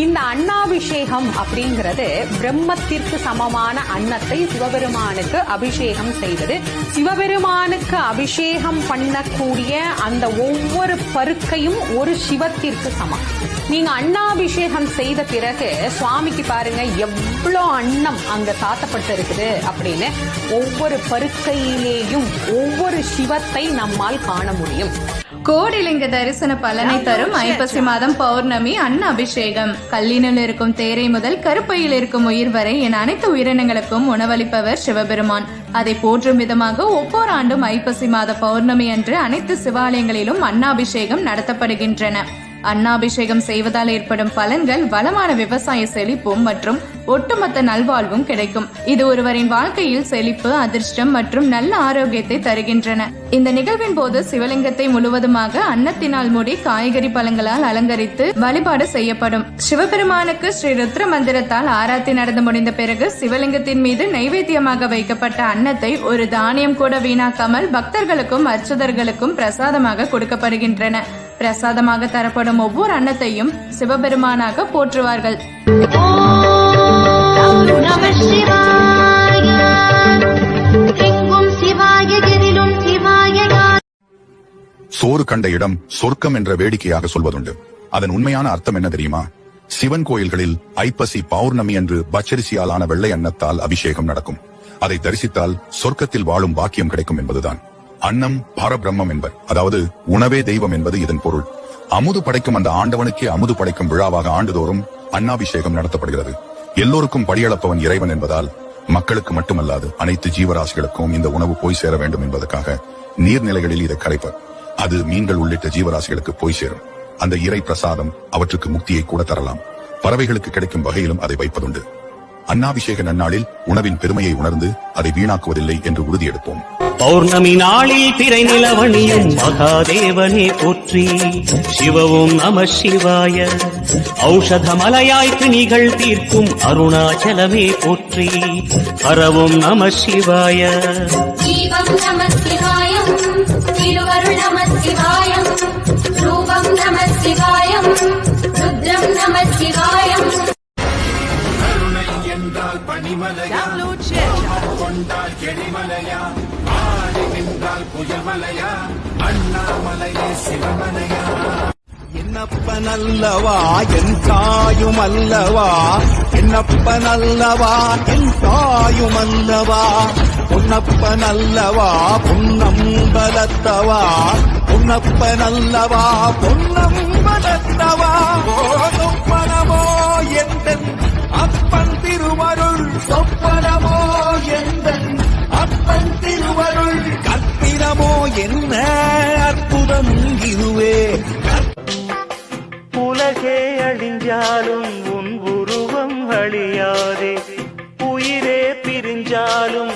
இந்த அன்னாபிஷேகம் அப்படிங்கிறது பிரம்மத்திற்கு சமமான அன்னத்தை சிவபெருமானுக்கு அபிஷேகம் செய்வது. சிவபெருமானுக்கு அபிஷேகம் பண்ணக்கூடிய அந்த ஒவ்வொரு பருக்கையும் ஒரு சிவத்திற்கு சமம். நீங்க அன்னாபிஷேகம் செய்த பிறகு சுவாமிக்கு பாருங்க எவ்வளவு அன்னம் அங்க சாத்தப்பட்டு இருக்குது அப்படின்னு. ஒவ்வொரு பருக்கையிலேயும் ஒவ்வொரு சிவத்தை நம்மால் காண முடியும். கோடிலிங்க தரிசன பலனை தரும் ஐப்பசி மாதம் பௌர்ணமி அன்ன அபிஷேகம். கல்லினுள் இருக்கும் தேரை முதல் கருப்பையில் இருக்கும் உயிர் வரை என் அனைத்து உயிரினங்களுக்கும் உணவளிப்பவர் சிவபெருமான். அதை போற்றும் விதமாக ஒவ்வொரு ஆண்டும் ஐப்பசி மாத பௌர்ணமி அன்று அனைத்து சிவாலயங்களிலும் அன்னாபிஷேகம் நடத்தப்படுகின்றன. அன்னாபிஷேகம் செய்வதால் ஏற்படும் பலன்கள் வளமான விவசாய செழிப்பும் மற்றும் ஒட்டுமொத்த நல்வாழ்வும் கிடைக்கும். இது ஒருவரின் வாழ்க்கையில் செழிப்பு, அதிர்ஷ்டம் மற்றும் நல்ல ஆரோக்கியத்தை தருகின்றன. இந்த நிகழ்வின் போது சிவலிங்கத்தை முழுவதுமாக அன்னத்தினால் மூடி காய்கறி பழங்களால் அலங்கரித்து வழிபாடு செய்யப்படும். சிவபெருமானுக்கு ஸ்ரீ ருத்ர மந்திரத்தால் ஆராத்தி நடந்து முடிந்த பிறகு சிவலிங்கத்தின் மீது நைவேத்தியமாக வைக்கப்பட்ட அன்னத்தை ஒரு தானியம் கூட வீணாக்காமல் பக்தர்களுக்கும் அர்ச்சகர்களுக்கும் பிரசாதமாக கொடுக்கப்படுகின்றன. பிரசாதமாக தரப்படும் ஒவ்வொரு அன்னத்தையும் சிவபெருமானாக போற்றுவார்கள். சோறு கண்ட இடம் சொர்க்கம் என்ற வேடிக்கையாக சொல்வதுண்டு. அதன் உண்மையான அர்த்தம் என்ன தெரியுமா? சிவன் கோயில்களில் ஐப்பசி பௌர்ணமி அன்று பச்சரிசியாலான வெள்ளை அன்னத்தால் அபிஷேகம் நடக்கும். அதை தரிசித்தால் சொர்க்கத்தில் வாழும் பாக்கியம் கிடைக்கும் என்பதுதான். அன்னம் பரபிரம்மம் என்பர், அதாவது உணவே தெய்வம் என்பது இதன் பொருள். அமுது படைக்கும் அந்த ஆண்டவனுக்கே அமுது படைக்கும் விழாவாக ஆண்டுதோறும் அன்னாபிஷேகம் நடத்தப்படுகிறது. எல்லோருக்கும் படியளப்பவன் இறைவன் என்பதால் மக்களுக்கு மட்டுமல்லாது அனைத்து ஜீவராசிகளுக்கும் இந்த உணவு போய் சேர வேண்டும் என்பதற்காக நீர்நிலைகளில் இதை கரைப்பர். அது மீன்கள் உள்ளிட்ட ஜீவராசிகளுக்கு போய் சேரும். அந்த இறை பிரசாதம் அவற்றுக்கு முக்தியை கூட தரலாம். பறவைகளுக்கு கிடைக்கும் வகையிலும் அதை வைப்பதுண்டு. அன்னாபிஷேக நன்னாளில் உணவின் பெருமையை உணர்ந்து அதை வீணாக்குவதில்லை என்று உறுதியெடுப்போம். பௌர்ணமி நாளில் பிறை நிலவணியும் மகாதேவனே போற்றி. சிவவும் நம சிவாய. ஔஷத மலையாய் பிணிகள் தீர்க்கும் அருணாச்சலமே போற்றி. ஹரவும் நம சிவாய. ஜீவம் நம சிவாயம், திருவருள் நம சிவாயம், ரூபம் நம சிவாயம், ருத்ரம் நம சிவாயம். பனிமலையா கொண்டால் செடிமலையா, ஆடி நின்றால் புயமலையா, அண்ணாமலையே சிவமலையா. என்னப்பனல்லவா என் தாயும் அல்லவா, என்னப்பனல்லவா என் தாயும் அல்லவா, பொன்னப்பனல்லவா பொன்னம்பலத்தவா, பொன்னப்பனல்லவா பொன்னம்பலத்தவா. சொப்பனமோ எந்தன் அப்பன் திருவருள், சொப்பனமோ எந்தன் அப்பன் திருவருள், கற்பிதமோ என்ன அற்புதம் இதுவே. உலகே அழிஞ்சாலும் உன் உருவம் அழியாதே, உயிரே பிரிஞ்சாலும்